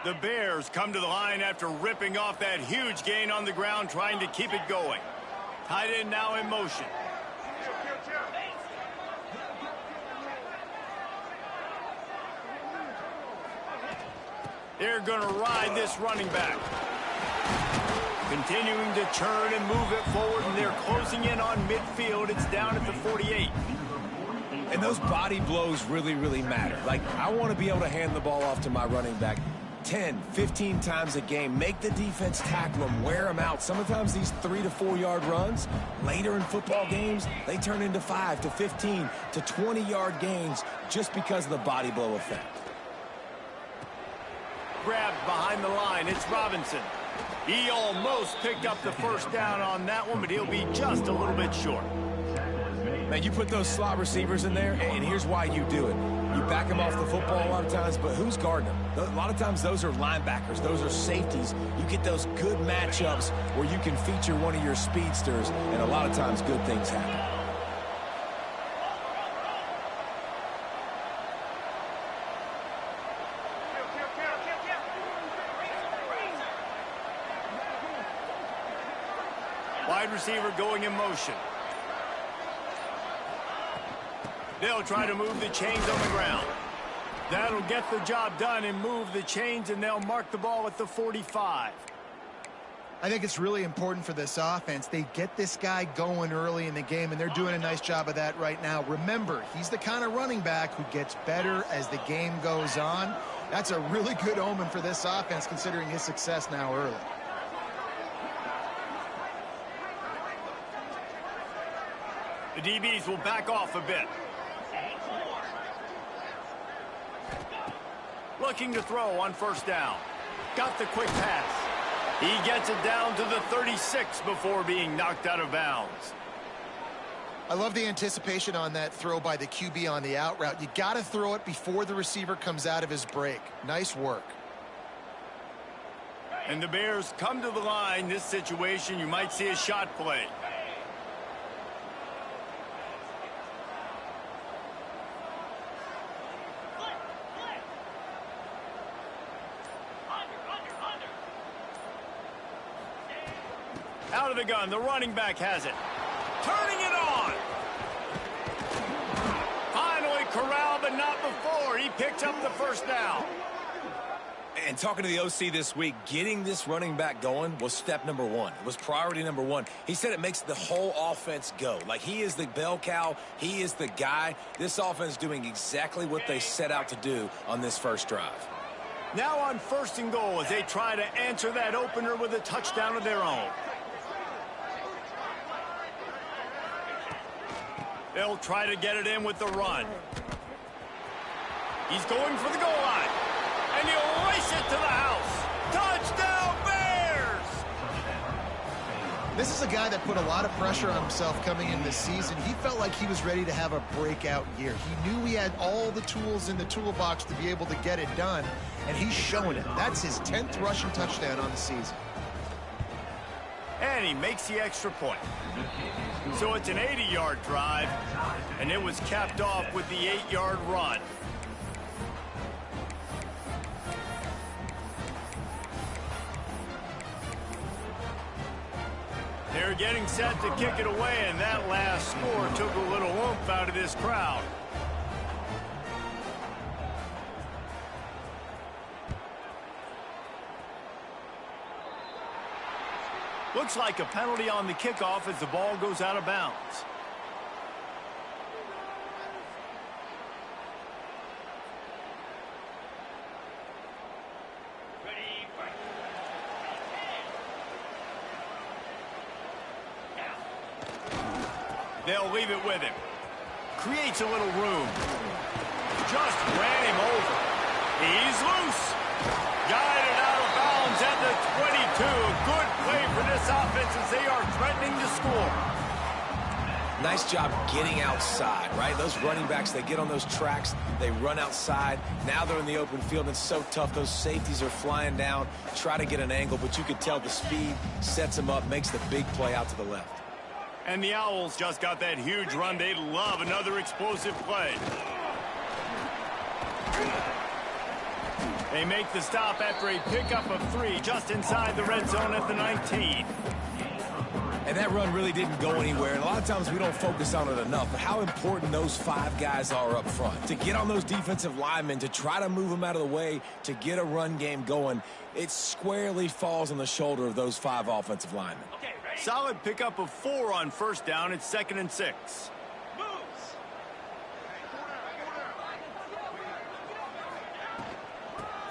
The Bears come to the line after ripping off that huge gain on the ground, trying to keep it going. Tight end now in motion. They're going to ride this running back. Continuing to churn and move it forward, and they're closing in on midfield. It's down at the 48. And those body blows really, really matter. Like, I want to be able to hand the ball off to my running back 10, 15 times a game. Make the defense tackle them, wear them out. Sometimes these 3 to 4 yard runs, later in football games, they turn into 5 to 15 to 20 yard gains just because of the body blow effect. Grabbed behind the line. It's Robinson. He almost picked up the first down on that one, but he'll be just a little bit short. Man, you put those slot receivers in there, and here's why you do it. You back them off the football a lot of times, but who's guarding them? A lot of times those are linebackers. Those are safeties. You get those good matchups where you can feature one of your speedsters, and a lot of times good things happen. Wide receiver going in motion. They'll try to move the chains on the ground. That'll get the job done and move the chains, and they'll mark the ball at the 45. I think it's really important for this offense. They get this guy going early in the game, and they're doing a nice job of that right now. Remember, he's the kind of running back who gets better as the game goes on. That's a really good omen for this offense, considering his success now early. The DBs will back off a bit. Looking to throw on first down. Got the quick pass. He gets it down to the 36 before being knocked out of bounds. I love the anticipation on that throw by the QB on the out route. You got to throw it before the receiver comes out of his break. Nice work. And the Bears come to the line. This situation, you might see a shot play. Out of the gun, the running back has it. Turning it on. Finally corralled, but not before. He picks up the first down. And talking to the OC this week, getting this running back going was step number one. It was priority number one. He said it makes the whole offense go. Like, he is the bell cow. He is the guy. This offense doing exactly what they set out to do on this first drive. Now on first and goal as they try to answer that opener with a touchdown of their own. They'll try to get it in with the run. He's going for the goal line. And he'll race it to the house. Touchdown, Bears! This is a guy that put a lot of pressure on himself coming into the season. He felt like he was ready to have a breakout year. He knew he had all the tools in the toolbox to be able to get it done, and he's showing it. That's his 10th rushing touchdown on the season. And he makes the extra point. So it's an 80-yard drive, and it was capped off with the 8-yard run. They're getting set to kick it away, and that last score took a little oomph out of this crowd. Looks like a penalty on the kickoff as the ball goes out of bounds. They'll leave it with him. Creates a little room. Just ran him over. He's loose. Guided out of bounds at the 22. Good play for this offense as they are threatening to score. Nice job getting outside, right? Those running backs, they get on those tracks, they run outside. Now they're in the open field. It's so tough. Those safeties are flying down, try to get an angle, but you could tell the speed sets them up, makes the big play out to the left. And the Owls just got that huge run. They love another explosive play. They make the stop after a pickup of 3 just inside the red zone at the 19. And that run really didn't go anywhere. And a lot of times we don't focus on it enough. But how important those 5 guys are up front. To get on those defensive linemen, to try to move them out of the way, to get a run game going, it squarely falls on the shoulder of those 5 offensive linemen. Solid pickup of 4 on first down. It's 2nd and 6.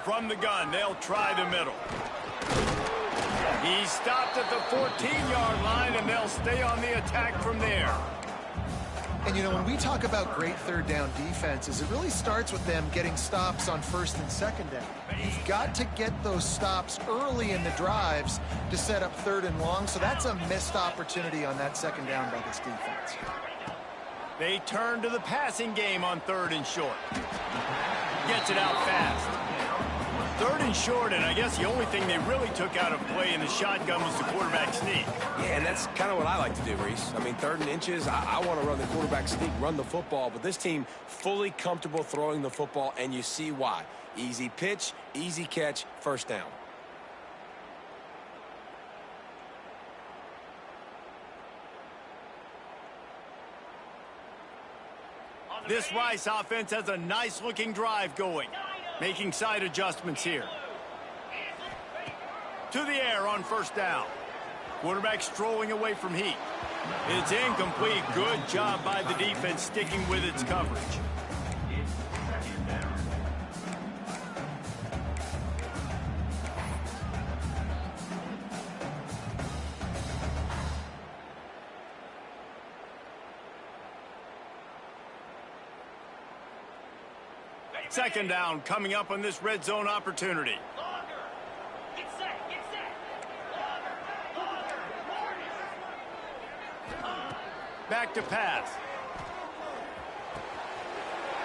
From the gun, they'll try the middle. He stopped at the 14-yard line, and they'll stay on the attack from there. And, you know, when we talk about great third down defenses, it really starts with them getting stops on first and second down. You've got to get those stops early in the drives to set up third and long, so that's a missed opportunity on that second down by this defense. They turn to the passing game on 3rd and short. Gets it out fast. 3rd and short, and I guess the only thing they really took out of play in the shotgun was the quarterback sneak. Yeah, and that's kind of what I like to do, Reese. I mean, 3rd and inches, I want to run the quarterback sneak, run the football, but this team fully comfortable throwing the football, and you see why. Easy pitch, easy catch, first down. This Rice offense has a nice-looking drive going. Making side adjustments here. To the air on first down. Quarterback strolling away from heat. It's incomplete. Good job by the defense sticking with its coverage. Second down coming up on this red zone opportunity. Back to pass.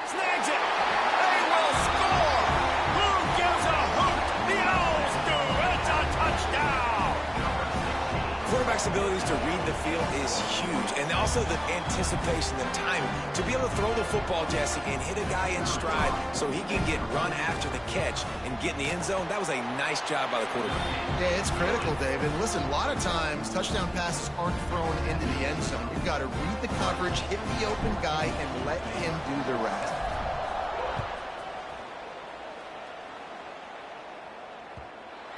Snags it. They will score. Who gives a hoot? The Owls do. It's a touchdown. Quarterback's abilities to read the field is huge, and also the anticipation, the timing. To be able to throw the football, Jesse, and hit a guy in stride so he can get run after the catch and get in the end zone, that was a nice job by the quarterback. Yeah, it's critical, David. Listen, a lot of times touchdown passes aren't thrown into the end zone. You've got to read the coverage, hit the open guy, and let him do the rest.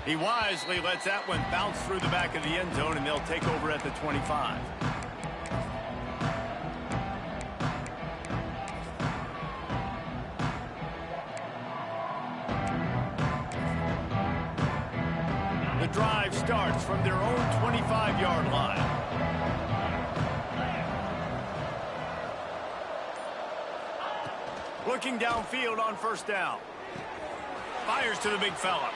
He wisely lets that one bounce through the back of the end zone, and they'll take over at the 25. The drive starts from their own 25-yard line. Looking downfield on first down. Fires to the big fella.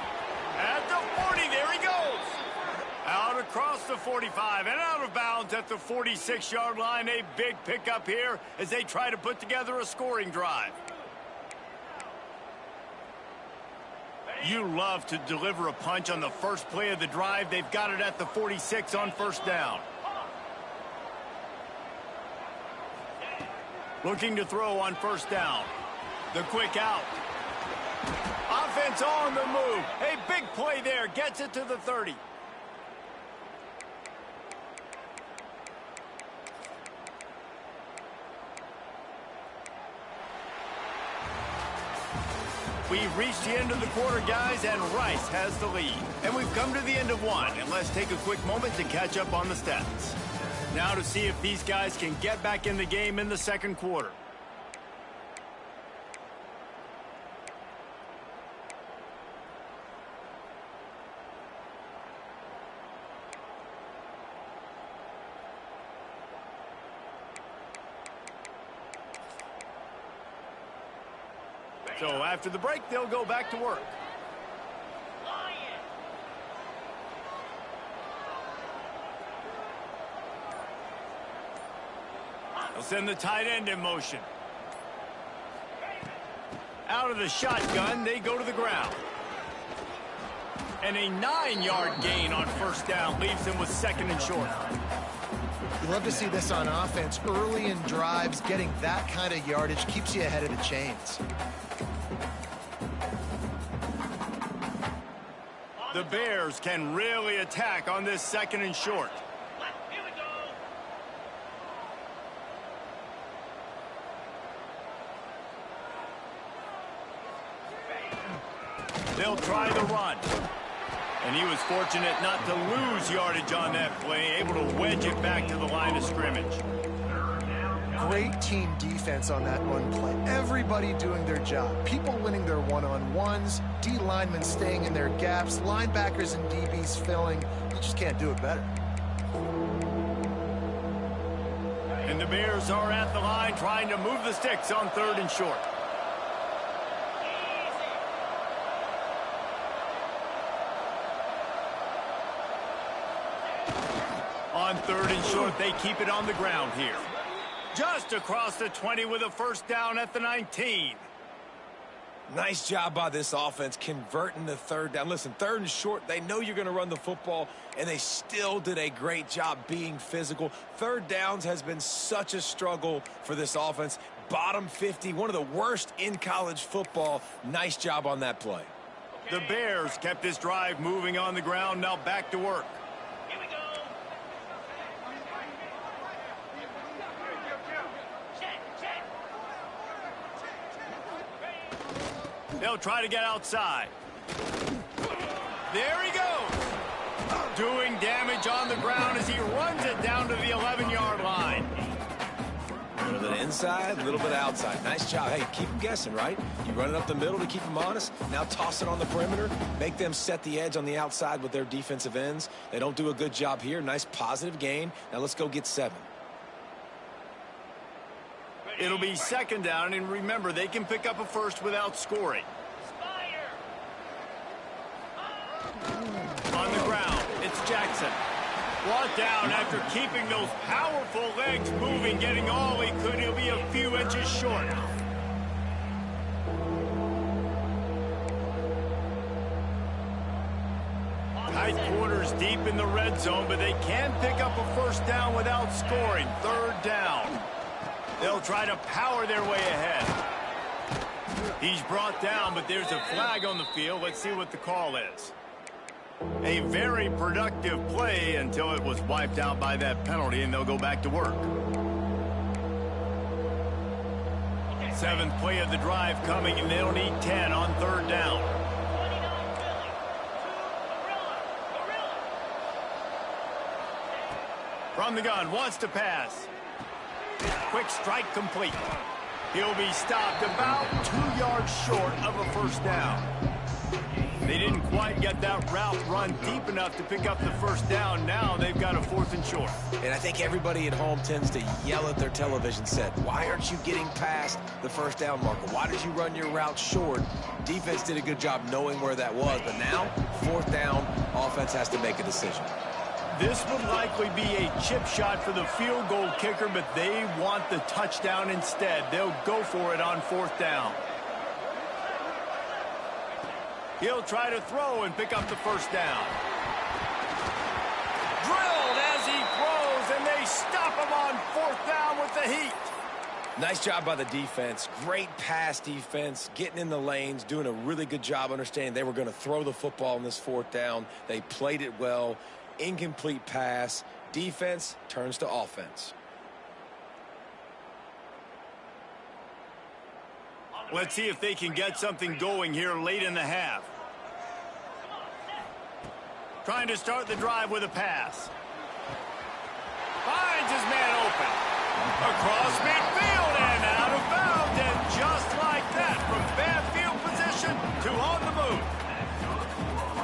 At the 40, there he goes. Out across the 45 and out of bounds at the 46-yard line. A big pickup here as they try to put together a scoring drive. You love to deliver a punch on the first play of the drive. They've got it at the 46 on first down. Looking to throw on first down. The quick out. Offense on the move. A big play there. Gets it to the 30. We've reached the end of the quarter, guys, and Rice has the lead. And we've come to the end of one, and let's take a quick moment to catch up on the stats. Now to see if these guys can get back in the game in the second quarter. So after the break, they'll go back to work. They'll send the tight end in motion. Out of the shotgun, they go to the ground. And a 9-yard gain on first down leaves them with second and short. You love to see this on offense. Early in drives, getting that kind of yardage keeps you ahead of the chains. The Bears can really attack on this 2nd and short. They'll try the run. And he was fortunate not to lose yardage on that play, able to wedge it back to the line of scrimmage. Great team defense on that run play. Everybody doing their job. People winning their one-on-ones, D linemen staying in their gaps, linebackers and DBs filling. You just can't do it better. And the Bears are at the line trying to move the sticks on 3rd and short. On 3rd and short, they keep it on the ground here. Just across the 20 with a first down at the 19. Nice job by this offense converting the 3rd down. Listen, 3rd and short, they know you're going to run the football, and they still did a great job being physical. 3rd downs has been such a struggle for this offense. Bottom 50, one of the worst in college football. Nice job on that play. The Bears kept this drive moving on the ground, now back to work. They'll try to get outside. There he goes. Doing damage on the ground as he runs it down to the 11-yard line. A little bit inside, a little bit outside. Nice job. Hey, keep them guessing, right? You run it up the middle to keep them honest. Now toss it on the perimeter. Make them set the edge on the outside with their defensive ends. They don't do a good job here. Nice positive gain. Now let's go get 7. It'll be 2nd down, and remember, they can pick up a first without scoring. On the ground, it's Jackson. Brought down after keeping those powerful legs moving, getting all he could. He'll be a few inches short. Tight quarters deep in the red zone, but they can pick up a first down without scoring. 3rd down. They'll try to power their way ahead. He's brought down, but there's a flag on the field. Let's see what the call is. A very productive play until it was wiped out by that penalty, and they'll go back to work. 7th play of the drive coming, and they'll need 10 on 3rd down. From the gun, wants to pass. Quick strike complete. He'll be stopped about 2 yards short of a first down. They didn't quite get that route run deep enough to pick up the first down. Now they've got a 4th and short. And I think everybody at home tends to yell at their television set. Why aren't you getting past the first down marker? Why did you run your route short? Defense did a good job knowing where that was. But now, 4th down, offense has to make a decision. This would likely be a chip shot for the field goal kicker, but they want the touchdown instead. They'll go for it on 4th down. He'll try to throw and pick up the first down. Drilled as he throws, and they stop him on 4th down with the heat. Nice job by the defense. Great pass defense, getting in the lanes, doing a really good job understanding they were going to throw the football on this 4th down. They played it well. Incomplete pass. Defense turns to offense. Let's see if they can get something going here late in the half. Trying to start the drive with a pass. Finds his man open. Across midfield and out of bounds. And just like that, from bad field position to on the move.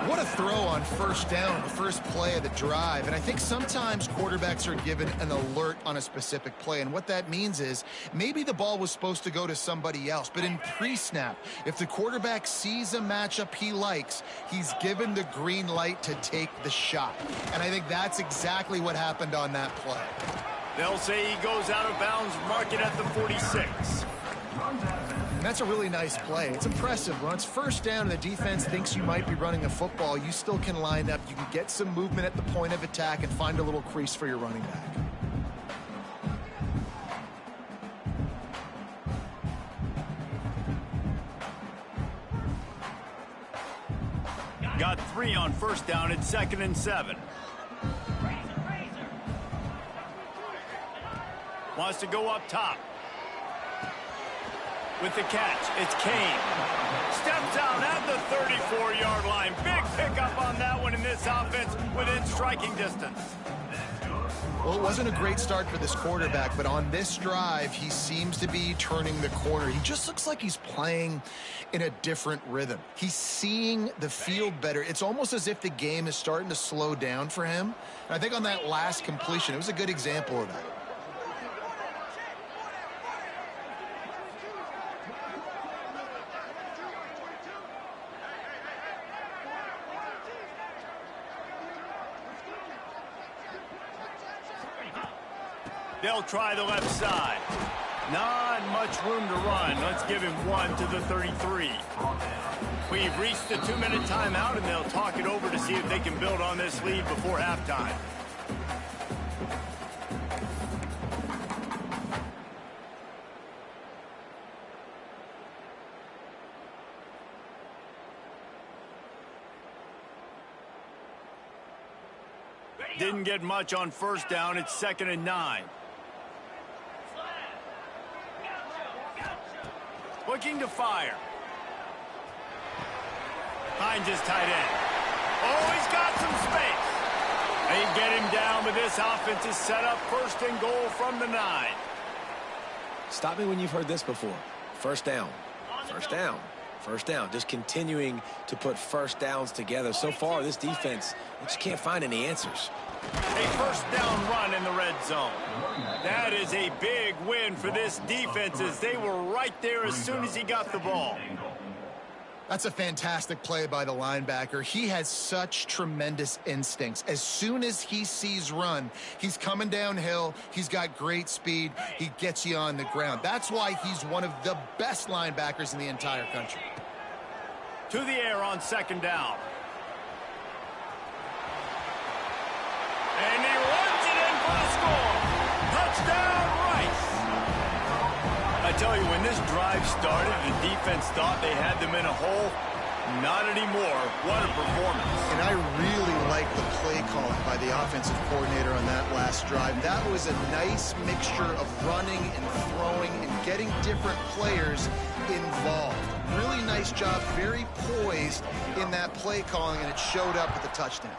What a throw on 1st down, the first play of the drive. And I think sometimes quarterbacks are given an alert on a specific play. And what that means is maybe the ball was supposed to go to somebody else. But in pre-snap, if the quarterback sees a matchup he likes, he's given the green light to take the shot. And I think that's exactly what happened on that play. They'll say he goes out of bounds, mark it at the 46. And that's a really nice play. It's impressive. When it's 1st down and the defense thinks you might be running the football, you still can line up. You can get some movement at the point of attack and find a little crease for your running back. Got 3 on first down. It's 2nd and 7. Wants to go up top. With the catch, it's Kane. Steps out at the 34-yard line. Big pickup on that one in this offense within striking distance. Well, it wasn't a great start for this quarterback, but on this drive, he seems to be turning the corner. He just looks like he's playing in a different rhythm. He's seeing the field better. It's almost as if the game is starting to slow down for him. And I think on that last completion, it was a good example of that. They'll try the left side. Not much room to run. Let's give him 1 to the 33. We've reached the 2-minute timeout, and they'll talk it over to see if they can build on this lead before halftime. Didn't get much on first down. It's 2nd and 9. Looking to fire. Finds his tight end. Oh, he's got some space. They get him down, but this offense is set up 1st and goal from the 9. Stop me when you've heard this before. First down. First down. First down. Just continuing to put first downs together. So far, this defense, they just can't find any answers. A first down run in the red zone. That is a big win for this defense as they were right there as soon as he got the ball. That's a fantastic play by the linebacker. He has such tremendous instincts. As soon as he sees run, he's coming downhill. He's got great speed. He gets you on the ground. That's why he's one of the best linebackers in the entire country. To the air on 2nd down. And he runs it in for the score. Touchdown, Rice. I tell you, when this drive started, the defense thought they had them in a hole. Not anymore. What a performance. And I really like the play calling by the offensive coordinator on that last drive. That was a nice mixture of running and throwing and getting different players involved. Really nice job, very poised in that play calling, and it showed up with the touchdown.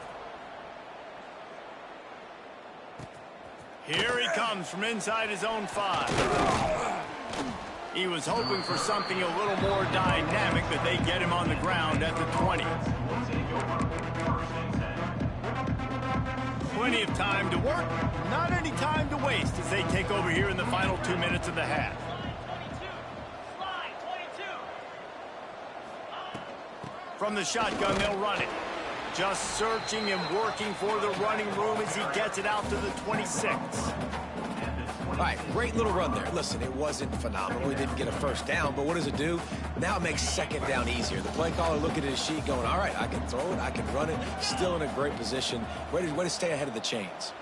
Here he comes from inside his own 5. He was hoping for something a little more dynamic, but they get him on the ground at the 20. Plenty of time to work, not any time to waste as they take over here in the final 2 minutes of the half. From the shotgun, they'll run it. Just searching and working for the running room as he gets it out to the 26. All right, great little run there. Listen, it wasn't phenomenal. He didn't get a first down, but what does it do? Now it makes 2nd down easier. The play caller looking at his sheet going, all right, I can throw it, I can run it. Still in a great position. Way to stay ahead of the chains.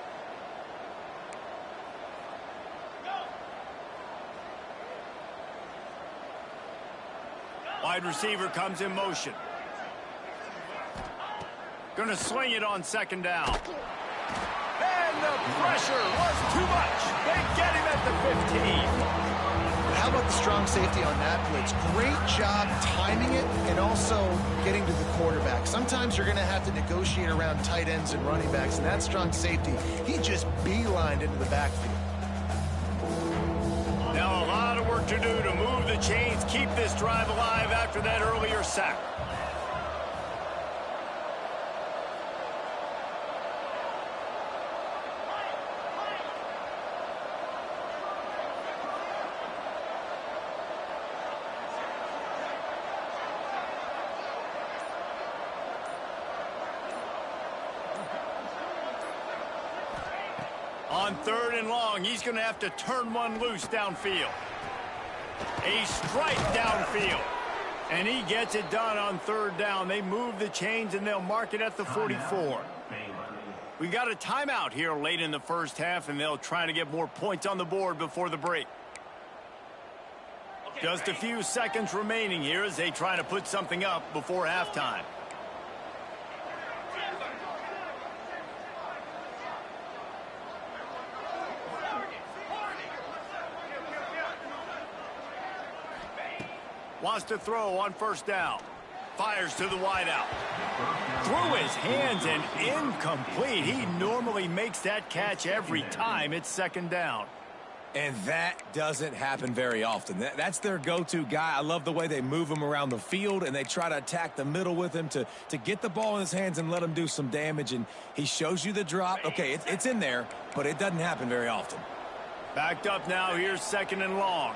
Wide receiver comes in motion. Going to swing it on 2nd down. And the pressure was too much. They get him at the 15. How about the strong safety on that blitz? Great job timing it and also getting to the quarterback. Sometimes you're going to have to negotiate around tight ends and running backs, and that strong safety, he just beelined into the backfield. Now a lot of work to do to move the chains, keep this drive alive after that earlier sack. On 3rd and long, he's going to have to turn one loose downfield. A strike downfield. And he gets it done on 3rd down. They move the chains, and they'll mark it at the 44. We got a timeout here late in the first half, and they'll try to get more points on the board before the break. Just a few seconds remaining here as they try to put something up before halftime. Wants to throw on first down. Fires to the wideout. Through his hands and incomplete. He normally makes that catch every time it's second down. And that doesn't happen very often. That's their go-to guy. I love the way they move him around the field, and they try to attack the middle with him to get the ball in his hands and let him do some damage. And he shows you the drop. Okay, it's in there, but it doesn't happen very often. Backed up now. Here's second and long.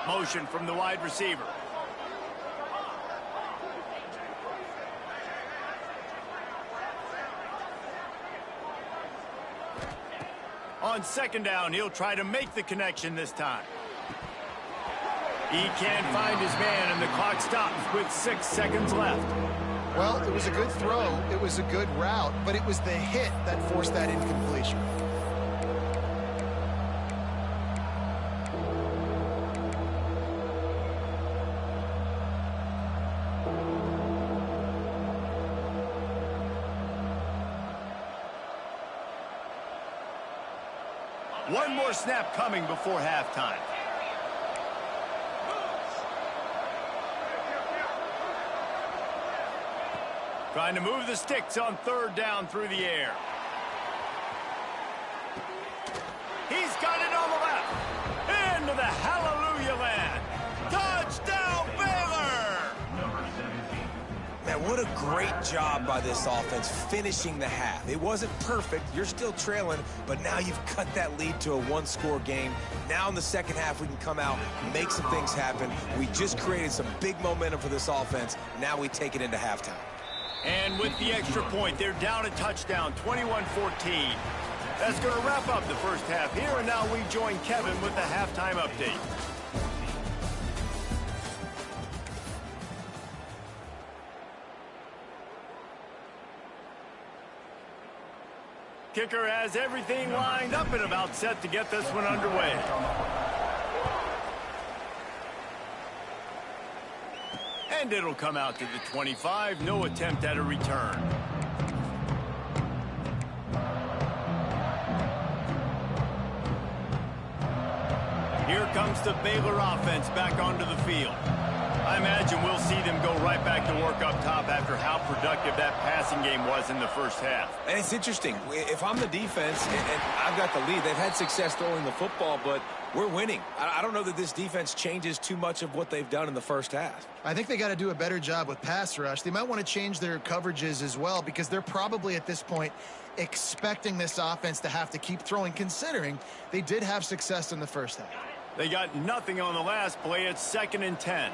Motion from the wide receiver. On second down, he'll try to make the connection this time. He can't find his man, and the clock stops with 6 seconds left. Well, it was a good throw. It was a good route, but it was the hit that forced that incompletion. One more snap coming before halftime. Trying to move the sticks on third down through the air. He's got it on the left. Into the hallelujah land. Touchdown, Baylor! Man, what a great job by this offense finishing the half. It wasn't perfect. You're still trailing, but now you've cut that lead to a one-score game. Now in the second half, we can come out, make some things happen. We just created some big momentum for this offense. Now we take it into halftime. And with the extra point, they're down a touchdown, 21-14. That's going to wrap up the first half here, and now we join Kevin with the halftime update. Kicker has everything lined up and about set to get this one underway. And it'll come out to the 25. No attempt at a return. Here comes the Baylor offense back onto the field. I imagine we'll see them go right back to work up top after how productive that passing game was in the first half. And it's interesting. If I'm the defense and I've got the lead, they've had success throwing the football, but we're winning. I don't know that this defense changes too much of what they've done in the first half. I think they got to do a better job with pass rush. They might want to change their coverages as well, because they're probably at this point expecting this offense to have to keep throwing, considering they did have success in the first half. They got nothing on the last play. It's 2nd and 10.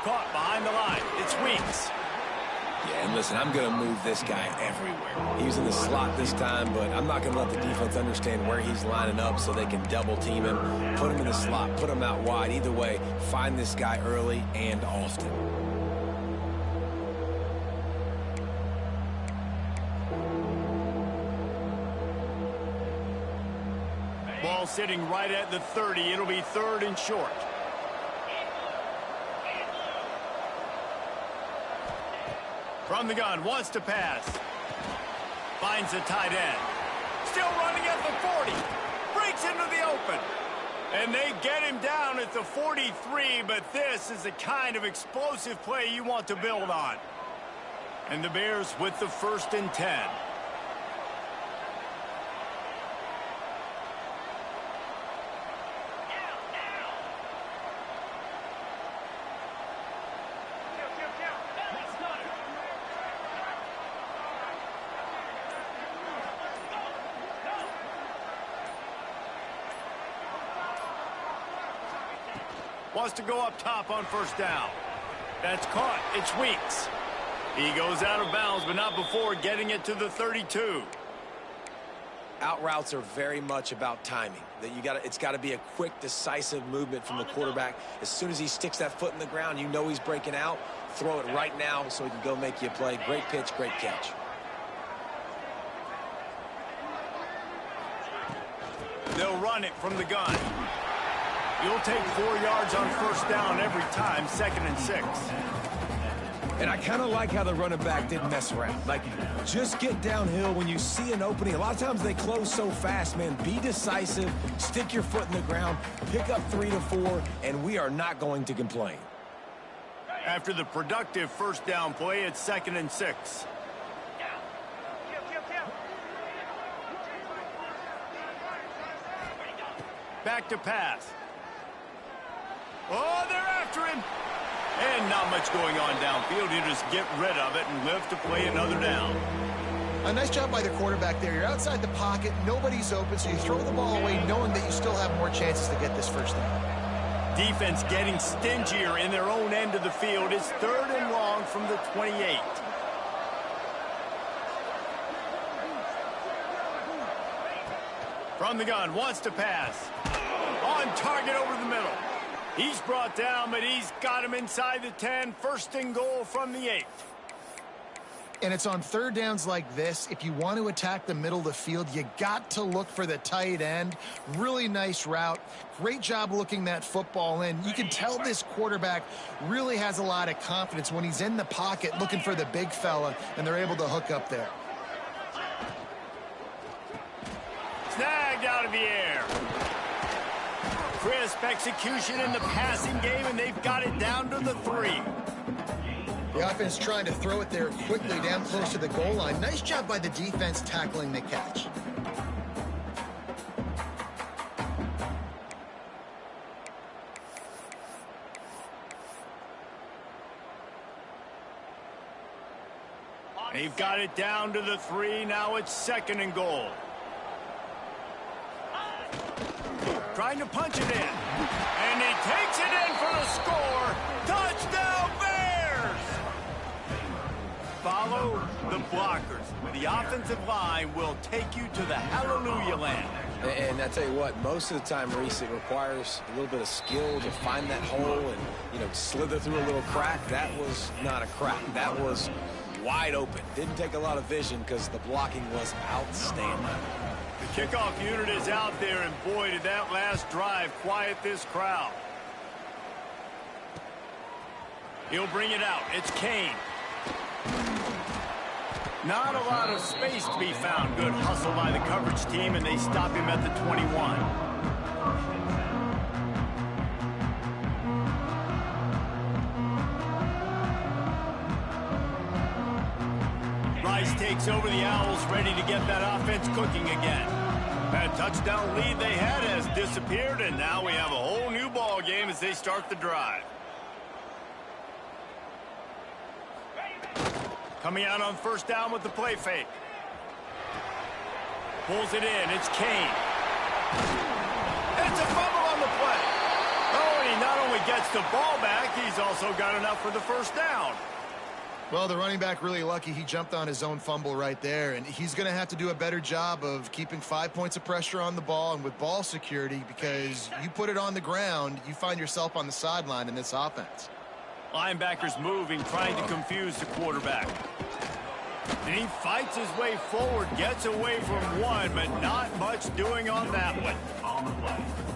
Caught behind the line. It's Weeks. Yeah, and listen, I'm going to move this guy everywhere. He was in the slot this time, but I'm not going to let the defense understand where he's lining up so they can double team him, put him in the slot, put him out wide. Either way, find this guy early and often. Ball sitting right at the 30. It'll be 3rd and short. From the gun, wants to pass. Finds a tight end. Still running at the 40. Breaks into the open. And they get him down at the 43, but this is the kind of explosive play you want to build on. And the Bears with the 1st and 10. Wants to go up top on first down. That's caught. It's Weeks. He goes out of bounds, but not before getting it to the 32. Out routes are very much about timing. It's got to be a quick, decisive movement from the quarterback. As soon as he sticks that foot in the ground, you know he's breaking out. Throw it right now so he can go make you a play. Great pitch, great catch. They'll run it from the gun. You'll take 4 yards on first down every time, 2nd and 6. And I kind of like how the running back didn't mess around. Like, just get downhill when you see an opening. A lot of times they close so fast, man. Be decisive, stick your foot in the ground, pick up 3 to 4, and we are not going to complain. After the productive first down play, it's 2nd and 6. Back to pass. Oh, they're after him. And not much going on downfield. You just get rid of it and live to play another down. A nice job by the quarterback there. You're outside the pocket. Nobody's open, so you throw the ball away knowing that you still have more chances to get this first down. Defense getting stingier in their own end of the field. It's 3rd and long from the 28. From the gun, wants to pass. On target over the middle. He's brought down, but he's got him inside the 10. 1st and goal from the 8. And it's on 3rd downs like this. If you want to attack the middle of the field, you got to look for the tight end. Really nice route. Great job looking that football in. You can tell this quarterback really has a lot of confidence when he's in the pocket looking for the big fella, and they're able to hook up there. Snagged out of the air. Crisp execution in the passing game, and they've got it down to the 3. The offense trying to throw it there quickly down close to the goal line. Nice job by the defense tackling the catch. They've got it down to the 3. Now it's 2nd and goal. Trying to punch it in. And he takes it in for the score. Touchdown, Bears! Follow the blockers. The offensive line will take you to the hallelujah land. And I tell you what, most of the time, Reese, it requires a little bit of skill to find that hole and, you know, slither through a little crack. That was not a crack. That was wide open. Didn't take a lot of vision because the blocking was outstanding. The kickoff unit is out there, and boy, did that last drive quiet this crowd. He'll bring it out. It's Kane. Not a lot of space to be found. Good hustle by the coverage team, and they stop him at the 21. Rice takes over the Owls, ready to get that offense cooking again. That touchdown lead they had has disappeared, and now we have a whole new ball game as they start the drive. Coming out on 1st down with the play fake. Pulls it in. It's Kane. It's a fumble on the play. Oh, and he not only gets the ball back, he's also got enough for the 1st down. Well, the running back really lucky he jumped on his own fumble right there, and he's going to have to do a better job of keeping 5 points of pressure on the ball and with ball security, because you put it on the ground, you find yourself on the sideline in this offense. Linebackers moving, trying to confuse the quarterback. And he fights his way forward, gets away from one, but not much doing on that one.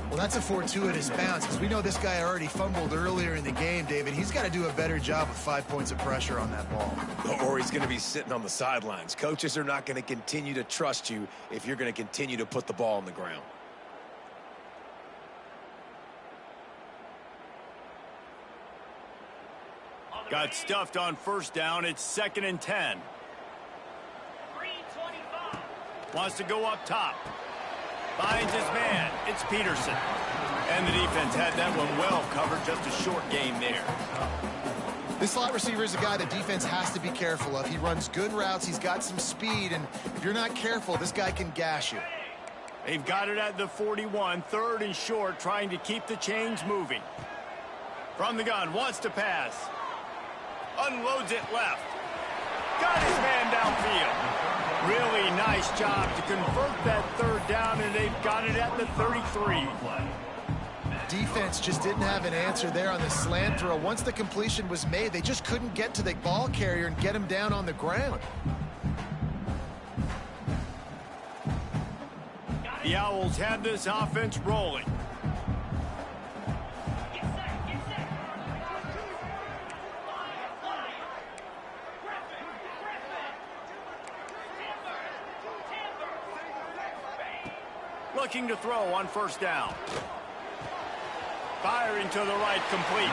Well, that's a fortuitous bounce, because we know this guy already fumbled earlier in the game, David. He's got to do a better job with 5 points of pressure on that ball. Or he's going to be sitting on the sidelines. Coaches are not going to continue to trust you if you're going to continue to put the ball on the ground. Got stuffed on 1st down. It's 2nd and 10. Wants to go up top. Finds his man. It's Peterson. And the defense had that one well covered. Just a short game there. This slot receiver is a guy the defense has to be careful of. He runs good routes. He's got some speed. And if you're not careful, this guy can gash you. They've got it at the 41. 3rd and short, trying to keep the chains moving. From the gun. Wants to pass. Unloads it left. Got his man downfield. Really nice job to convert that 3rd down, and they've got it at the 33. Defense just didn't have an answer there on the slant throw. Once the completion was made, they just couldn't get to the ball carrier and get him down on the ground. The Owls have this offense rolling. looking to throw on first down. Firing to the right, complete.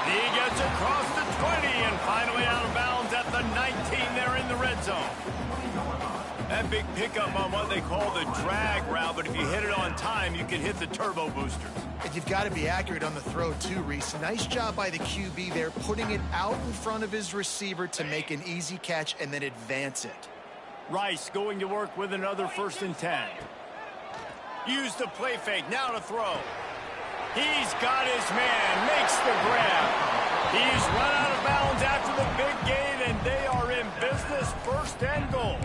He gets across the 20 and finally out of bounds at the 19 there in the red zone. That big pickup on what they call the drag route, but if you hit it on time, you can hit the turbo boosters. And you've got to be accurate on the throw too, Reese. Nice job by the QB there, putting it out in front of his receiver to make an easy catch and then advance it. Rice going to work with another 1st and 10. Use the play fake, now to throw. He's got his man, makes the grab. He's run out of bounds after the big gain, and they are in business, 1st and goal.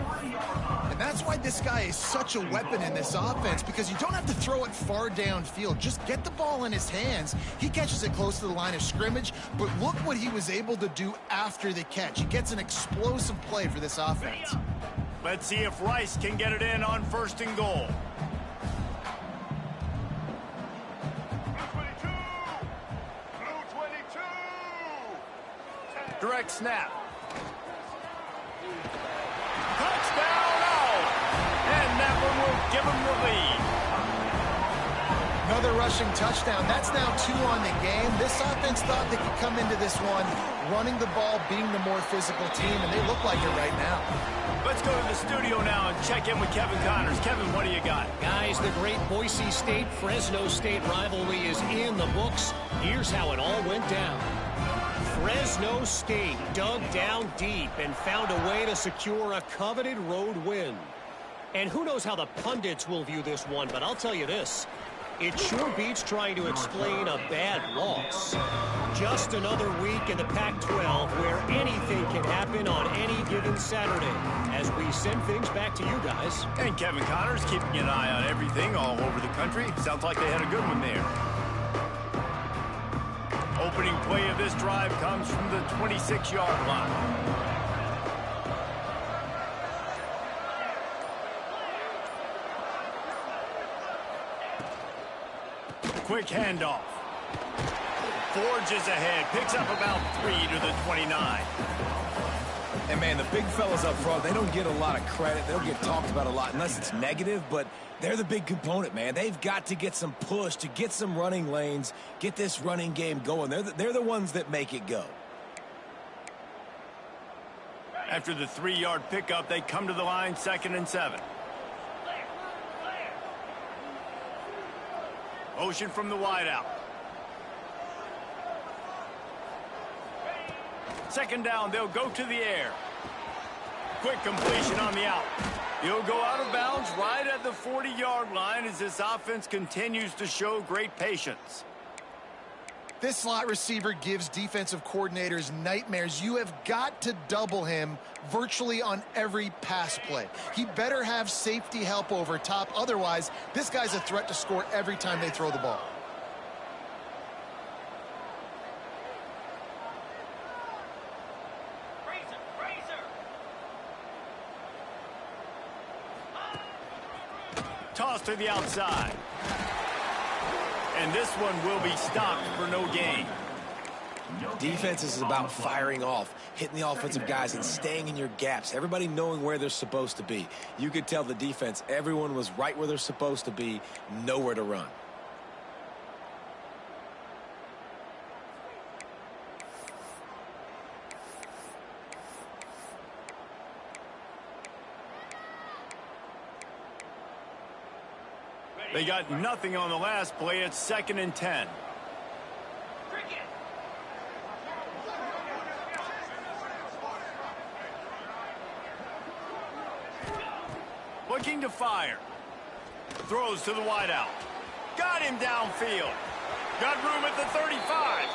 And that's why this guy is such a weapon in this offense, because you don't have to throw it far downfield. Just get the ball in his hands. He catches it close to the line of scrimmage, but look what he was able to do after the catch. He gets an explosive play for this offense. Let's see if Rice can get it in on 1st and goal. Direct snap. Touchdown, oh! And that one will give him the lead. Another rushing touchdown. That's now 2 on the game. This offense thought they could come into this one running the ball, being the more physical team, and they look like it right now. Let's go to the studio now and check in with Kevin Connors. Kevin, what do you got? Guys, the great Boise State-Fresno State rivalry is in the books. Here's how it all went down. Fresno State dug down deep and found a way to secure a coveted road win. And who knows how the pundits will view this one, but I'll tell you this. It sure beats trying to explain a bad loss. Just another week in the Pac-12 where anything can happen on any given Saturday. As we send things back to you guys. And Kevin Connors keeping an eye on everything all over the country. Sounds like they had a good one there. Opening play of this drive comes from the 26-yard line. Quick handoff. Forges ahead, picks up about 3 to the 29. And, man, the big fellas up front, they don't get a lot of credit. They don't get talked about a lot unless it's negative, but they're the big component, man. They've got to get some push to get some running lanes, get this running game going. They're the ones that make it go. After the 3-yard pickup, they come to the line, 2nd and 7. Motion from the wideout. 2nd down, they'll go to the air. Quick completion on the out. He'll go out of bounds right at the 40-yard line as this offense continues to show great patience. This slot receiver gives defensive coordinators nightmares. You have got to double him virtually on every pass play. He better have safety help over top. Otherwise, this guy's a threat to score every time they throw the ball. Toss to the outside. And this one will be stopped for no gain. Defense is about firing off, hitting the offensive guys and staying in your gaps. Everybody knowing where they're supposed to be. You could tell the defense, everyone was right where they're supposed to be, nowhere to run. They got nothing on the last play. It's 2nd and 10. Looking to fire. Throws to the wideout. Got him downfield. Got room at the 35.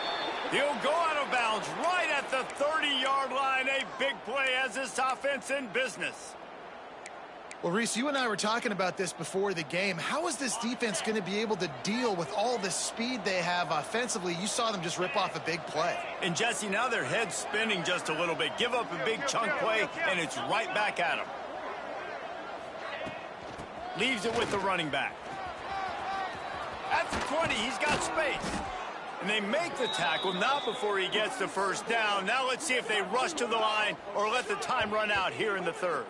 He'll go out of bounds right at the 30-yard line. A big play as this offense in business. Well, Reese, you and I were talking about this before the game. How is this defense going to be able to deal with all the speed they have offensively? You saw them just rip off a big play. And, Jesse, now their head's spinning just a little bit. Give up a big chunk play, and it's right back at them. Leaves it with the running back. At the 20, he's got space. And they make the tackle, not before he gets the first down. Now let's see if they rush to the line or let the time run out here in the third.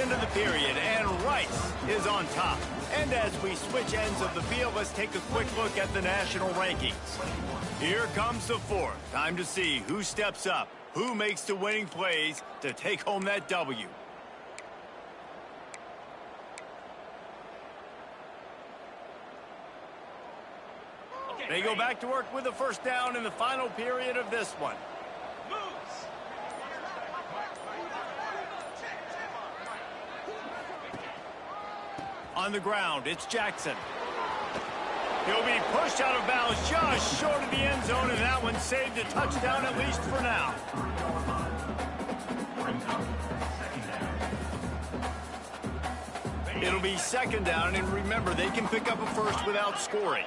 end of the period, and Rice is on top. And as we switch ends of the field, let's take a quick look at the national rankings. Here comes the fourth. Time to see who steps up, who makes the winning plays to take home that W. They go back to work with a first down in the final period of this one. On the ground, it's Jackson. He'll be pushed out of bounds just short of the end zone, and that one saved a touchdown at least for now. It'll be second down, and remember, they can pick up a first without scoring.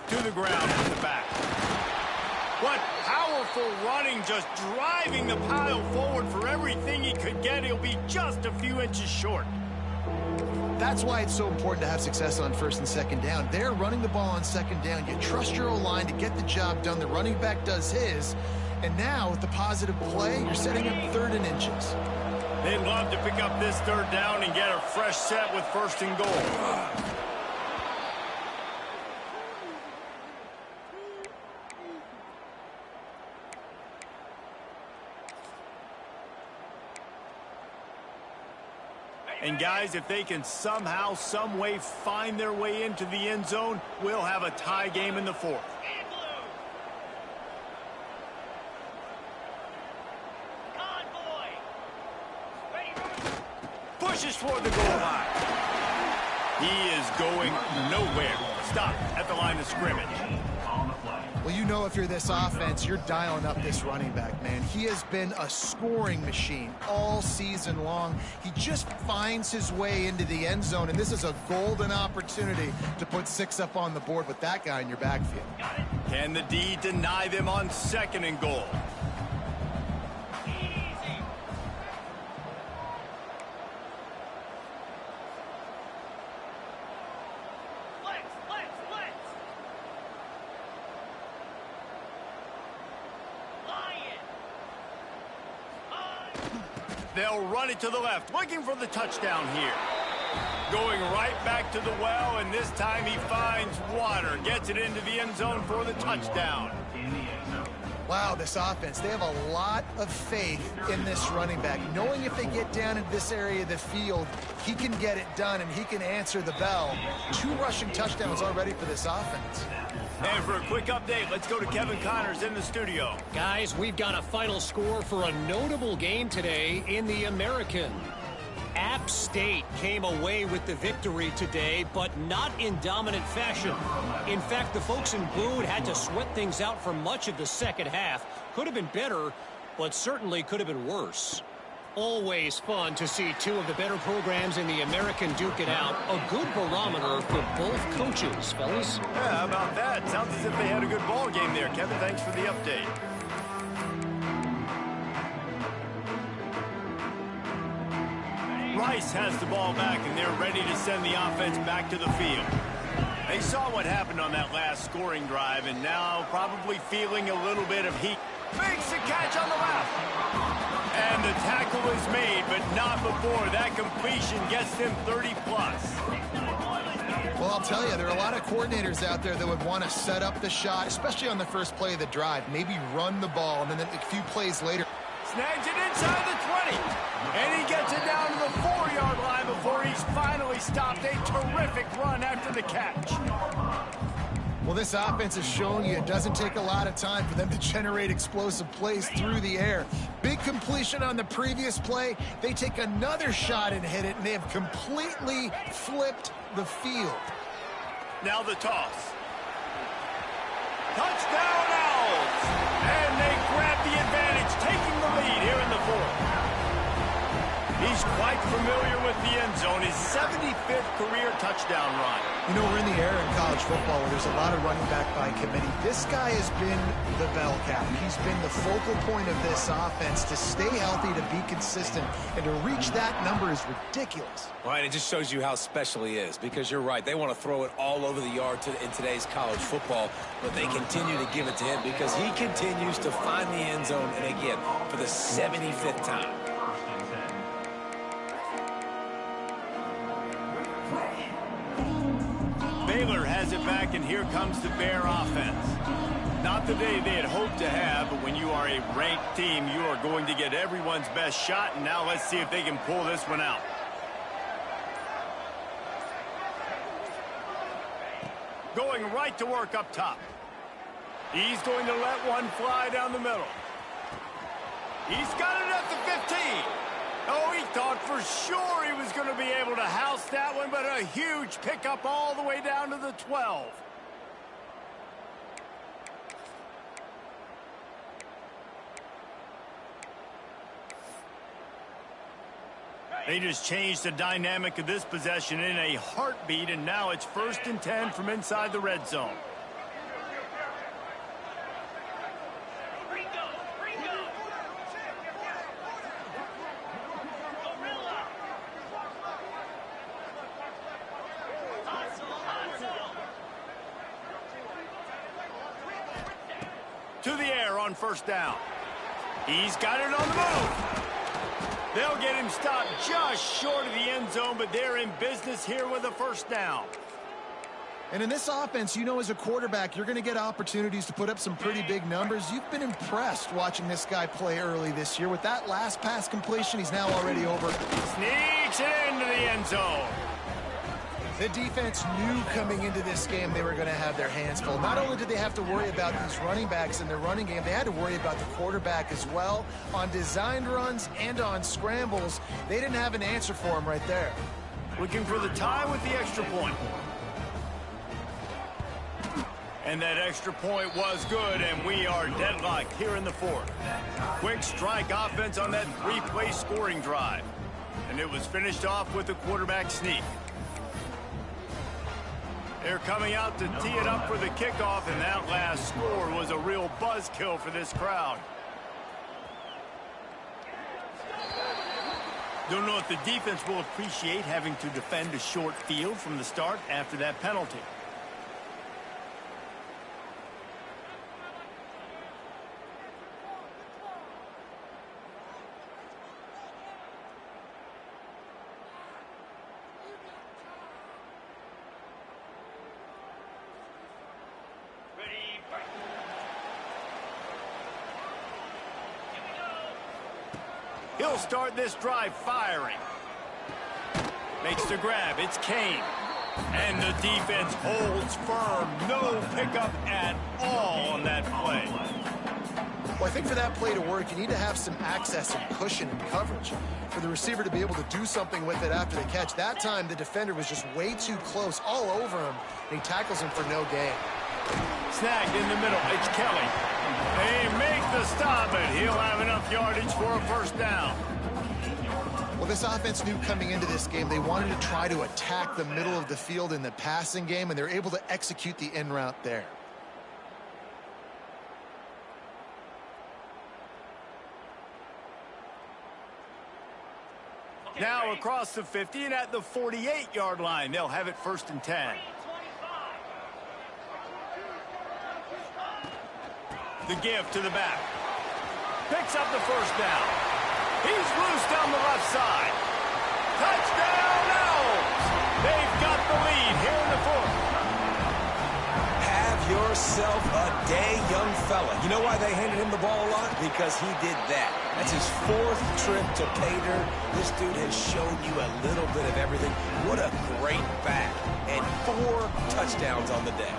To the ground with the back. What powerful running, just driving the pile forward for everything he could get. He'll be just a few inches short. That's why it's so important to have success on first and second down. They're running the ball on second down. You trust your O-line to get the job done. The running back does his. And now, with the positive play, you're setting up third and inches. They'd love to pick up this third down and get a fresh set with first and goal. And guys, if they can somehow, some way find their way into the end zone, we'll have a tie game in the fourth. Pushes for the goal line. He is going nowhere. Stop at the line of scrimmage. Well, you know if you're this offense, you're dialing up this running back, man. He has been a scoring machine all season long. He just finds his way into the end zone, and this is a golden opportunity to put 6 up on the board with that guy in your backfield. Can the D deny them on second and goal? They'll run it to the left, looking for the touchdown here. Going right back to the well, and this time he finds water. Gets it into the end zone for the touchdown. Wow, this offense, they have a lot of faith in this running back. Knowing if they get down into this area of the field, he can get it done, and he can answer the bell. 2 rushing touchdowns already for this offense. And for a quick update, let's go to Kevin Connors in the studio. Guys, we've got a final score for a notable game today in the American. App State came away with the victory today, but not in dominant fashion. In fact, the folks in Boone had to sweat things out for much of the second half. Could have been better, but certainly could have been worse. Always fun to see 2 of the better programs in the American duke it out. A good barometer for both coaches, fellas. Yeah, how about that? Sounds as if they had a good ball game there. Kevin, thanks for the update. Rice has the ball back, and they're ready to send the offense back to the field. They saw what happened on that last scoring drive, and now probably feeling a little bit of heat. Makes the catch on the left. And the tackle is made, but not before that completion gets them 30-plus. Well, I'll tell you, there are a lot of coordinators out there that would want to set up the shot, especially on the first play of the drive, maybe run the ball, and then a few plays later. Snags it inside the 20. And he gets it down to the 4-yard line before he's finally stopped. A terrific run after the catch. Well, this offense has shown you it doesn't take a lot of time for them to generate explosive plays through the air. Big completion on the previous play. They take another shot and hit it, and they have completely flipped the field. Now the toss. Touchdown Owls! And they grab the advantage, taking the lead here in the fourth. He He's quite familiar with the end zone. His 75th career touchdown run. You know, we're in the era in college football where there's a lot of running back by committee. This guy has been the bell cow. He's been the focal point of this offense. To stay healthy, to be consistent, and to reach that number is ridiculous. Right, it just shows you how special he is, because you're right. They want to throw it all over the yard in today's college football, but they continue to give it to him because he continues to find the end zone, and again, for the 75th time. Baylor has it back, and here comes the Bear offense. Not the day they had hoped to have, but when you are a ranked team, you are going to get everyone's best shot, and now let's see if they can pull this one out. Going right to work up top. He's going to let one fly down the middle. He's got it at the 15. Oh, he thought for sure he was going to be able to house that one, but a huge pickup all the way down to the 12. They just changed the dynamic of this possession in a heartbeat, and now it's 1st and 10 from inside the red zone. To the air on 1st down. He's got it on the move. They'll get him stopped just short of the end zone, but they're in business here with a 1st down. And in this offense, you know, as a quarterback, you're going to get opportunities to put up some pretty big numbers. You've been impressed watching this guy play early this year. With that last pass completion, he's now already over. Sneaks it into the end zone. The defense knew coming into this game they were going to have their hands full. Not only did they have to worry about these running backs in their running game, they had to worry about the quarterback as well. On designed runs and on scrambles, they didn't have an answer for him right there. Looking for the tie with the extra point. And that extra point was good, and we are deadlocked here in the 4th. Quick strike offense on that 3-play scoring drive. And it was finished off with a quarterback sneak. They're coming out to tee it up for the kickoff, and that last score was a real buzzkill for this crowd. Don't know if the defense will appreciate having to defend a short field from the start after that penalty. He'll start this drive firing. Makes the grab. It's Kane. And the defense holds firm. No pickup at all on that play. Well, I think for that play to work, you need to have some access and cushion and coverage for the receiver to be able to do something with it after the catch. That time, the defender was just way too close, all over him, and he tackles him for no gain. Snagged in the middle. It's Kelly. They make the stop, but he'll have enough yardage for a 1st down. Well, this offense knew coming into this game they wanted to try to attack the middle of the field in the passing game, and they're able to execute the in route there. Now across the 50 and at the 48-yard line, they'll have it 1st and 10. The give to the back. Picks up the 1st down. He's loose down the left side. Touchdown, Owls! They've got the lead here in the 4th. Have yourself a day, young fella. You know why they handed him the ball a lot? Because he did that. That's his 4th trip to pay dirt. This dude has shown you a little bit of everything. What a great back. And 4 touchdowns on the day.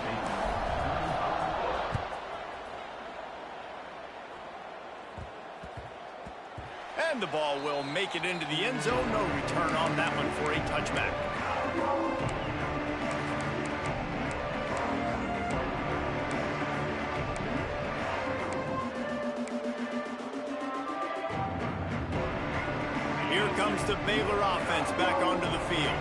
And the ball will make it into the end zone. No return on that one for a touchback. Here comes Here's the Baylor offense back onto the field.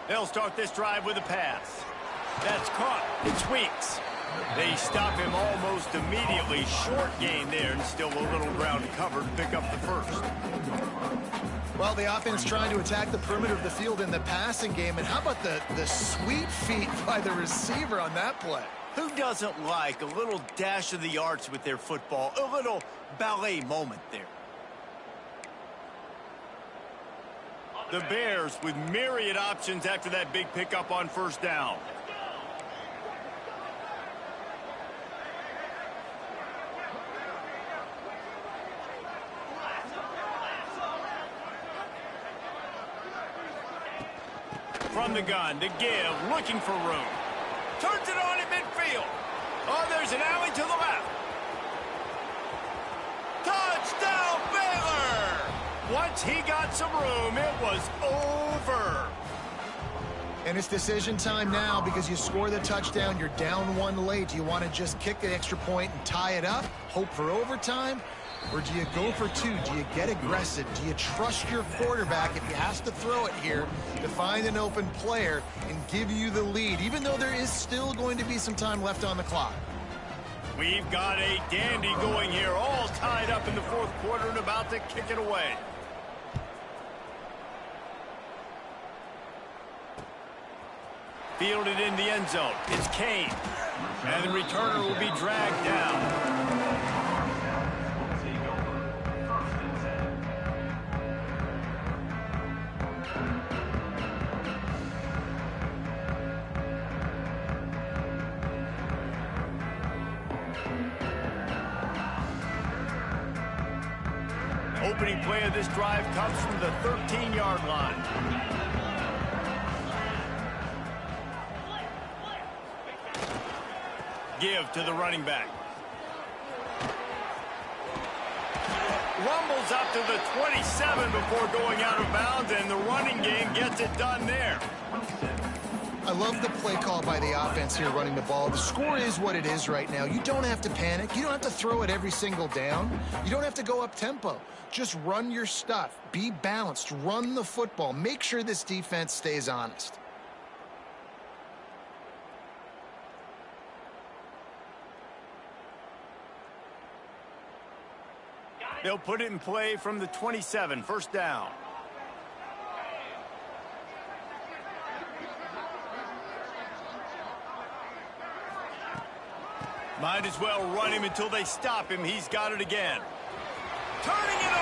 They'll start this drive with a pass. That's caught. It's Weeks. They stop him almost immediately. Short gain there, and still a little ground covered to pick up the first. Well, the offense trying to attack the perimeter of the field in the passing game. And how about the sweet feet by the receiver on that play? Who doesn't like a little dash of the arts with their football? A little ballet moment there. The Bears with myriad options after that big pickup on first down. From the gun to give, looking for room. Turns it on in midfield. Oh, there's an alley to the left. Touchdown, Baylor! Once he got some room, it was over. And it's decision time now because you score the touchdown. You're down one late. Do you want to just kick the extra point and tie it up, hope for overtime? Or do you go for two? Do you get aggressive? Do you trust your quarterback if he has to throw it here to find an open player and give you the lead, even though there is still going to be some time left on the clock? We've got a dandy going here, all tied up in the fourth quarter and about to kick it away. Fielded in the end zone. It's Kane. And the returner will be dragged down. Opening play of this drive comes from the 13-yard line. Give to the running back. Rumbles up to the 27 before going out of bounds, and the running game gets it done there. I love the play call by the offense here running the ball. The score is what it is right now. You don't have to panic. You don't have to throw it every single down. You don't have to go up tempo. Just run your stuff. Be balanced. Run the football. Make sure this defense stays honest. They'll put it in play from the 27, first down. Might as well run him until they stop him. He's got it again. Turning it on.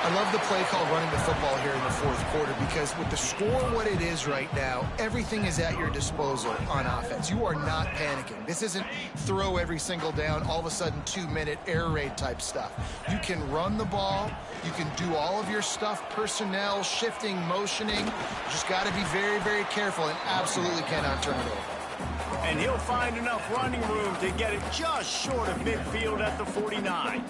I love the play call running the football here in the fourth quarter because with the score what it is right now, everything is at your disposal on offense. You are not panicking. This isn't throw every single down, all of a sudden 2-minute air raid type stuff. You can run the ball. You can do all of your stuff, personnel, shifting, motioning. You just got to be very, very careful and absolutely cannot turn it over. And he'll find enough running room to get it just short of midfield at the 49.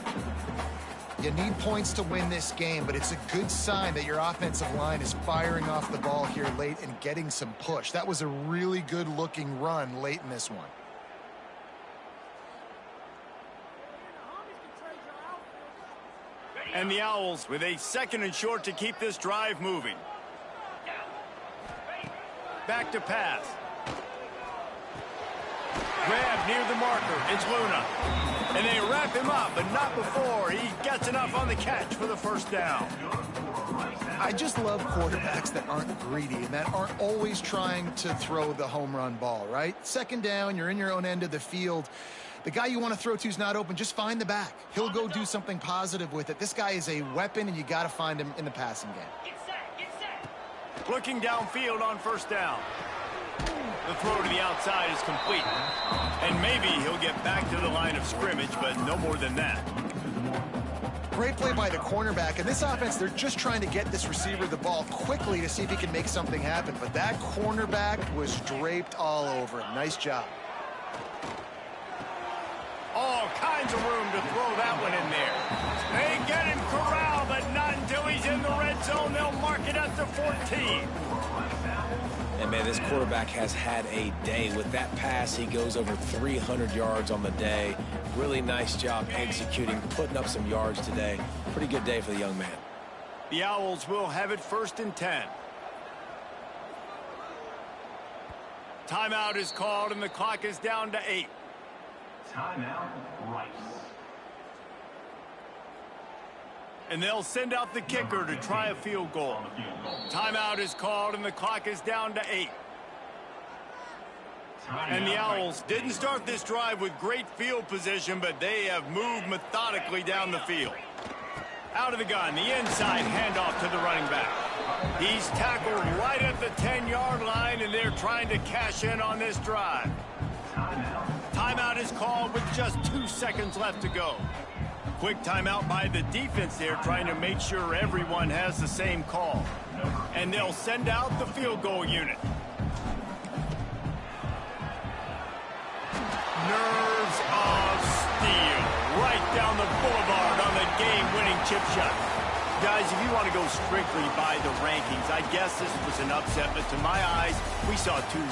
You need points to win this game, but it's a good sign that your offensive line is firing off the ball here late and getting some push. That was a really good-looking run late in this one. And the Owls with a second and short to keep this drive moving. Back to pass. Grab near the marker. It's Luna. And they wrap him up, but not before he gets enough on the catch for the first down. I just love quarterbacks that aren't greedy and that aren't always trying to throw the home run ball, right? Second down, you're in your own end of the field. The guy you want to throw to is not open. Just find the back. He'll go do something positive with it. This guy is a weapon, and you got to find him in the passing game. Get set. Looking downfield on first down. The throw to the outside is complete. And maybe he'll get back to the line of scrimmage, but no more than that. Great play by the cornerback. And this offense, they're just trying to get this receiver the ball quickly to see if he can make something happen. But that cornerback was draped all over him. Nice job. All kinds of room to throw that one in there. They get him corralled, but not until he's in the red zone. They'll mark it at the 14. And, man, this quarterback has had a day. With that pass, he goes over 300 yards on the day. Really nice job executing, putting up some yards today. Pretty good day for the young man. The Owls will have it 1st and 10. Timeout is called, and the clock is down to 8. Timeout, Rice. And they'll send out the kicker to try a field goal. Timeout is called, and the clock is down to 8. And the Owls didn't start this drive with great field position, but they have moved methodically down the field. Out of the gun, the inside handoff to the running back. He's tackled right at the 10-yard line, and they're trying to cash in on this drive. Timeout is called with just 2 seconds left to go. Quick timeout by the defense there, trying to make sure everyone has the same call. And they'll send out the field goal unit. Nerves of steel. Right down the boulevard on the game-winning chip shot. Guys, if you want to go strictly by the rankings, I guess this was an upset, but to my eyes, we saw two